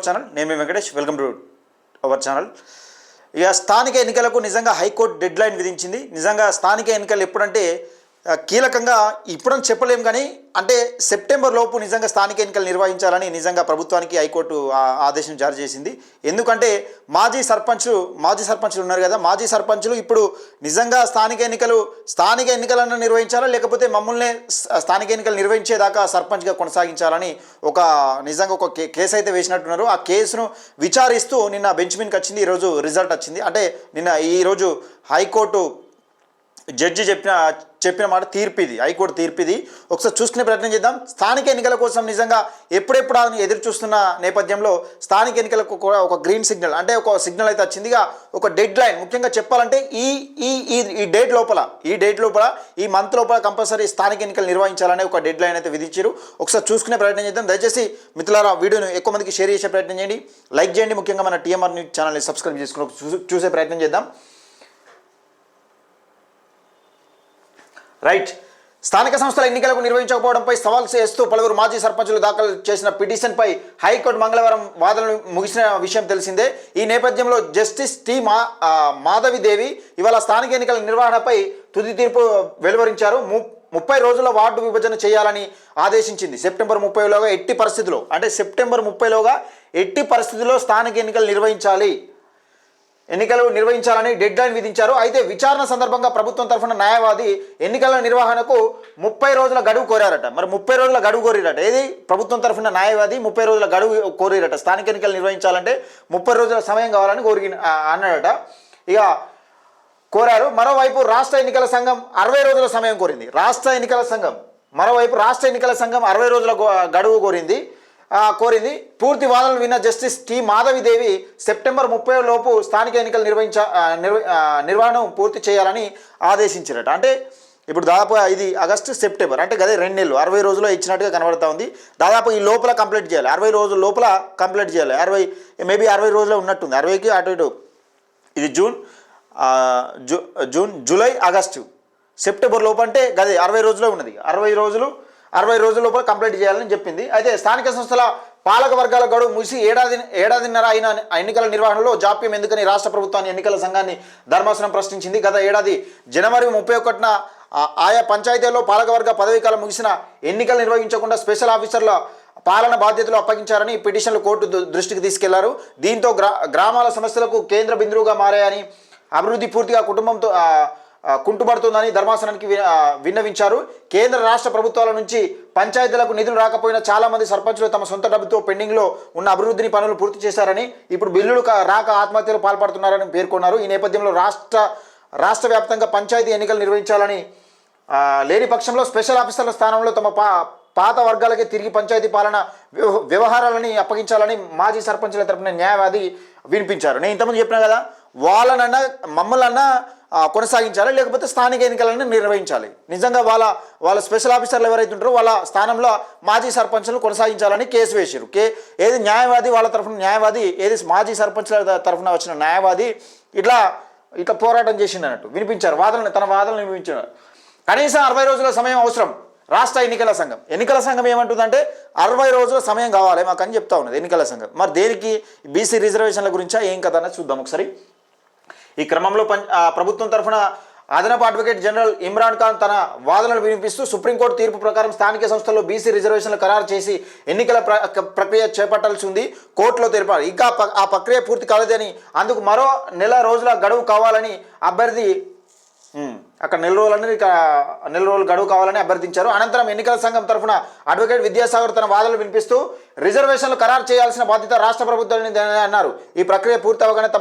Channel. నేను మీ Venkatesh. Welcome to our channel. ఇక స్థానిక ఎన్నికలకు నిజంగా హైకోర్టు డెడ్ లైన్ విధించింది. నిజంగా స్థానిక ఎన్నికలు ఎప్పుడంటే కీలకంగా ఇప్పుడని చెప్పలేము, కానీ అంటే సెప్టెంబర్ లోపు నిజంగా స్థానిక ఎన్నికలు నిర్వహించాలని నిజంగా ప్రభుత్వానికి హైకోర్టు ఆదేశం జారీ చేసింది. ఎందుకంటే మాజీ సర్పంచులు ఉన్నారు కదా, మాజీ సర్పంచులు ఇప్పుడు నిజంగా స్థానిక ఎన్నికలను నిర్వహించాలా, లేకపోతే మమ్మల్ని స్థానిక ఎన్నికలు నిర్వహించేదాకా సర్పంచ్గా కొనసాగించాలని నిజంగా ఒక కేసు అయితే వేసినట్టున్నారు. ఆ కేసును విచారిస్తూ నిన్న బెంచ్ మీదకి వచ్చింది. ఈరోజు రిజల్ట్ వచ్చింది. అంటే ఈరోజు హైకోర్టు జడ్జి చెప్పిన మాట తీర్పు ఇది, హైకోర్టు తీర్పు ఇది. ఒకసారి చూసుకునే ప్రయత్నం చేద్దాం. స్థానిక ఎన్నికల కోసం నిజంగా ఎప్పుడెప్పుడు ఎదురు చూస్తున్న నేపథ్యంలో స్థానిక ఎన్నికలకు కూడా ఒక గ్రీన్ సిగ్నల్, అంటే ఒక సిగ్నల్ అయితే వచ్చింది. ఒక డెడ్ లైన్, ముఖ్యంగా చెప్పాలంటే ఈ డేట్ లోపల ఈ మంత్ లోపల కంపల్సరీ స్థానిక ఎన్నికలు నిర్వహించాలనే ఒక డెడ్ లైన్ అయితే విధించారు. ఒకసారి చూసుకునే ప్రయత్నం చేద్దాం. దయచేసి మిత్రులారా వీడియోను ఎక్కువ మందికి షేర్ చేసే ప్రయత్నం చేయండి, లైక్ చేయండి. ముఖ్యంగా మన టీఎంఆర్ న్యూస్ ఛానల్ని సబ్స్క్రైబ్ చేసుకుని చూసే ప్రయత్నం చేద్దాం. రైట్. స్థానిక సంస్థల ఎన్నికలకు నిర్వహించకపోవడంపై సవాల్ చేస్తూ పలువురు మాజీ సర్పంచులు దాఖలు చేసిన పిటిషన్పై హైకోర్టు మంగళవారం వాదనలు ముగిసిన విషయం తెలిసిందే. ఈ నేపథ్యంలో జస్టిస్ టి మాధవిదేవి ఇవాళ స్థానిక ఎన్నికల నిర్వహణపై తుది తీర్పు వెలువరించారు. 30 రోజుల వార్డు విభజన చేయాలని ఆదేశించింది. సెప్టెంబర్ 30లోగా ఎట్టి పరిస్థితుల్లో స్థానిక ఎన్నికలు నిర్వహించాలని డెడ్ లైన్ విధించారు. అయితే విచారణ సందర్భంగా ప్రభుత్వం తరఫున న్యాయవాది ఎన్నికల నిర్వహణకు 30 రోజుల గడువు కోరారట. మరి 30 రోజుల గడువు కోరిరట. ఏది ప్రభుత్వం తరఫున న్యాయవాది 30 రోజుల గడువు కోరిరట. స్థానిక ఎన్నికలు నిర్వహించాలంటే 30 రోజుల సమయం కావాలని అన్నాడట. ఇక కోరారు. మరోవైపు రాష్ట్ర ఎన్నికల సంఘం 60 రోజుల సమయం కోరింది. రాష్ట్ర ఎన్నికల సంఘం 60 రోజుల గడువు కోరింది. పూర్తి వాదనలు విన్న జస్టిస్ టి మాధవిదేవి సెప్టెంబర్ 30 లోపు స్థానిక ఎన్నికలు నిర్వహణ పూర్తి చేయాలని ఆదేశించారట. అంటే ఇప్పుడు దాదాపు ఇది ఆగస్టు సెప్టెంబర్, అంటే గదే 2 నెలలు 60 రోజుల్లో ఇచ్చినట్టుగా కనబడతా ఉంది. దాదాపు ఈ లోపల కంప్లీట్ చేయాలి, 60 రోజుల లోపల కంప్లీట్ చేయాలి. 60 రోజుల్లో ఉన్నట్టుంది, 60కి అటు ఇటు. ఇది జూన్ జూలై ఆగస్టు సెప్టెంబర్ లోపు, అంటే గదే 60 రోజుల్లో ఉన్నది. 60 రోజుల లోపల కంప్లీట్ చేయాలని చెప్పింది. అయితే స్థానిక సంస్థల పాలక వర్గాల గడువు ముగిసి ఏడాదిన్నర అయిన ఎన్నికల నిర్వహణలో జాప్యం ఎందుకని రాష్ట్ర ప్రభుత్వాన్ని ఎన్నికల సంఘాన్ని ధర్మాసనం ప్రశ్నించింది. గత ఏడాది జనవరి 31న ఆయా పంచాయతీల్లో పాలకవర్గ పదవీకాలం ముగిసిన ఎన్నికలు నిర్వహించకుండా స్పెషల్ ఆఫీసర్ల పాలన బాధ్యతలు అప్పగించారని పిటిషన్లు కోర్టు దృష్టికి తీసుకెళ్లారు. దీంతో గ్రామాల సమస్యలకు కేంద్ర బిందువుగా మారాయని, అభివృద్ధి పూర్తిగా కుటుంబంతో కుంటుపడుతుందని ధర్మాసనానికి విన్నవించారు. కేంద్ర రాష్ట్ర ప్రభుత్వాల నుంచి పంచాయతీలకు నిధులు రాకపోయినా చాలామంది సర్పంచులు తమ సొంత డబ్బుతో పెండింగ్లో ఉన్న అభివృద్ధిని పనులు పూర్తి చేశారని, ఇప్పుడు బిల్లులు రాక ఆత్మహత్యలు పాల్పడుతున్నారని పేర్కొన్నారు. ఈ నేపథ్యంలో రాష్ట్ర వ్యాప్తంగా పంచాయతీ ఎన్నికలు నిర్వహించాలని లేని పక్షంలో స్పెషల్ ఆఫీసర్ల స్థానంలో తమ పాత వర్గాలకే తిరిగి పంచాయతీ పాలన వ్యవహారాలని అప్పగించాలని మాజీ సర్పంచుల తరపున న్యాయవాది వినిపించారు. నేను ఇంతకుముందు చెప్పినా కదా, వాళ్ళనన్నా మమ్మల్ని కొనసాగించాలి, లేకపోతే స్థానిక ఎన్నికలను నిర్వహించాలి. నిజంగా వాళ్ళ స్పెషల్ ఆఫీసర్లు ఎవరైతే ఉంటారో వాళ్ళ స్థానంలో మాజీ సర్పంచులను కొనసాగించాలని కేసు వేసారు. ఏది న్యాయవాది వాళ్ళ తరఫున న్యాయవాది, ఏది మాజీ సర్పంచుల తరఫున వచ్చిన న్యాయవాది ఇట్లా పోరాటం చేసింది అన్నట్టు వినిపించారు. తన వాదనలు వినిపించారు. కనీసం 60 రోజుల సమయం అవసరం. రాష్ట్ర ఎన్నికల సంఘం ఏమంటుందంటే 60 రోజుల సమయం కావాలి మాకు అని చెప్తా ఉన్నది ఎన్నికల సంఘం. మరి దేనికి? బీసీ రిజర్వేషన్ల గురించా ఏం కథ అన్నది చూద్దాం ఒకసారి. ఈ క్రమంలో ప్రభుత్వం తరఫున అదనపు అడ్వకేట్ జనరల్ ఇమ్రాన్ ఖాన్ తన వాదనలు వినిపిస్తూ సుప్రీంకోర్టు తీర్పు ప్రకారం స్థానిక సంస్థల్లో బీసీ రిజర్వేషన్లు ఖరారు చేసి ఎన్నికల ప్రక్రియ చేపట్టాల్సి ఉంది కోర్టులో తెలిపారు. ఇంకా ఆ ప్రక్రియ పూర్తి కాలేదని, అందుకు మరో నెల రోజుల గడువు కావాలని అభ్యర్థి అక్కడ నెల రోజులు గడువు కావాలని అభ్యర్థించారు. అనంతరం ఎన్నికల సంఘం తరఫున అడ్వకేట్ విద్యాసాగర్ తన వాదనలు వినిపిస్తూ రిజర్వేషన్లు ఖరారు చేయాల్సిన బాధ్యత రాష్ట్ర ప్రభుత్వాన్ని అన్నారు. ఈ ప్రక్రియ పూర్తి అవగానే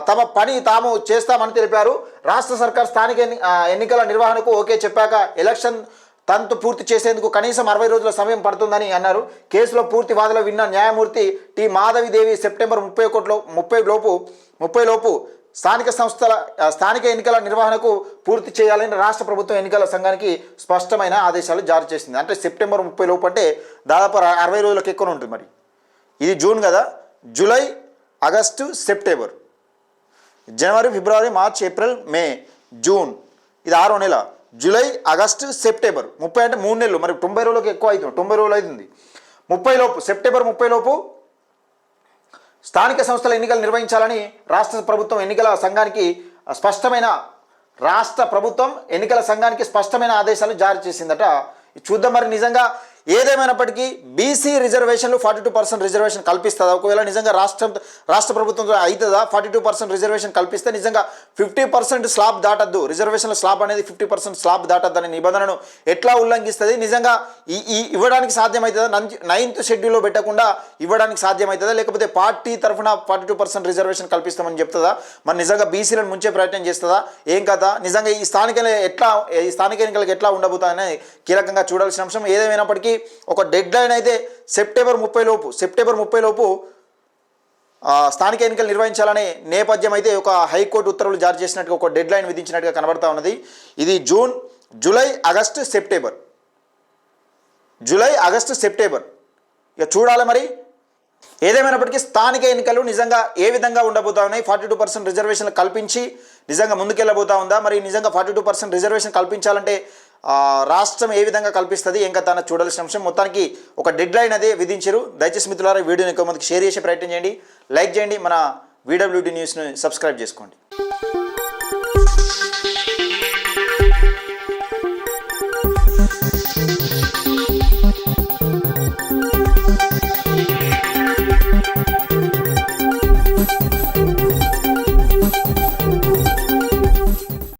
తమ పని తాము చేస్తామని తెలిపారు. రాష్ట్ర సర్కార్ స్థానిక ఎన్నికల నిర్వహణకు ఓకే చెప్పాక ఎలక్షన్ తంతు పూర్తి చేసేందుకు కనీసం 60 రోజుల సమయం పడుతుందని అన్నారు. కేసులో పూర్తి వాదనలు విన్న న్యాయమూర్తి టి మాధవిదేవి సెప్టెంబర్ 30 లోపు స్థానిక ఎన్నికల నిర్వహణకు పూర్తి చేయాలని రాష్ట్ర ప్రభుత్వం ఎన్నికల సంఘానికి స్పష్టమైన ఆదేశాలు జారీ చేసింది. అంటే సెప్టెంబర్ 30 లోపు అంటే దాదాపు 60 రోజులకు ఎక్కువ ఉంటుంది. మరి ఇది జూన్ కదా, జూలై ఆగస్టు సెప్టెంబర్, జనవరి ఫిబ్రవరి మార్చ్ ఏప్రిల్ మే జూన్, ఇది 6వ నెల. జూలై ఆగస్టు సెప్టెంబర్ 30 అంటే 3 నెలలు. మరి 90 రోజులకు ఎక్కువ అవుతుంది, 90 రోజులు అవుతుంది. 30 లోపు సెప్టెంబర్ 30 లోపు స్థానిక సంస్థల ఎన్నికలు నిర్వహించాలని రాష్ట్ర ప్రభుత్వం ఎన్నికల సంఘానికి స్పష్టమైన ఆదేశాలు జారీ చేసిందట. చూద్దాం మరి నిజంగా ఏదేమైనప్పటికీ బీసీ రిజర్వేషన్లు 42% రిజర్వేషన్ కల్పిస్తుందా? ఒకవేళ నిజంగా రాష్ట్ర ప్రభుత్వంతో అవుతుందా? 42% రిజర్వేషన్ కల్పిస్తే నిజంగా 50% స్లాబ్ దాటద్దు, రిజర్వేషన్ల స్లాబ్ అనేది 50% స్లాబ్ దాటద్దు అనే నిబంధనను ఎట్లా ఉల్లంఘిస్తుంది? నిజంగా ఇవ్వడానికి సాధ్యమవుతుందా? 9th షెడ్యూల్లో పెట్టకుండా ఇవ్వడానికి సాధ్యమవుతుందా? లేకపోతే పార్టీ తరఫున 42% రిజర్వేషన్ కల్పిస్తామని చెప్తుందా? మరి నిజంగా బీసీలను ముంచే ప్రయత్నం చేస్తుందా? ఏం కథ? నిజంగా ఈ స్థానిక ఎన్నికలకు ఎట్లా ఉండబోతుందని కీలకంగా చూడాల్సిన అంశం. ఏదేమైనప్పటికీ ఒక డెడ్ లైన్ అయితే సెప్టెంబర్ 30 లోపు స్థానిక ఎన్నికలు నిర్వహించాలనే నేపథ్యం అయితే ఒక హైకోర్టు ఉత్తర్వులు జారీ చేసినట్టుగా ఒక డెడ్ లైన్ విధించినట్టుగా కనబడతా ఉన్నది. ఇది జూలై ఆగస్టు సెప్టెంబర్ ఇక చూడాలి మరి. ఏదేమైనప్పటికీ స్థానిక ఎన్నికలు నిజంగా ఏ విధంగా ఉండబోతా ఉన్నాయి? 42% రిజర్వేషన్లు కల్పించి నిజంగా ముందుకెళ్ళబోతా ఉందా? మరి నిజంగా 42% రిజర్వేషన్ కల్పించాలంటే రాష్ట్రం ఏ విధంగా కల్పిస్తుంది ఏం కదా చూడాల్సిన అంశం. మొత్తానికి ఒక డెడ్ లైన్ అదే విధించారు. దయచేసి మిత్రులారా వీడియోని ఎక్కువ మందికి షేర్ చేసే ప్రయత్నం చేయండి, లైక్ చేయండి, మన VWD న్యూస్ని సబ్స్క్రైబ్ చేసుకోండి.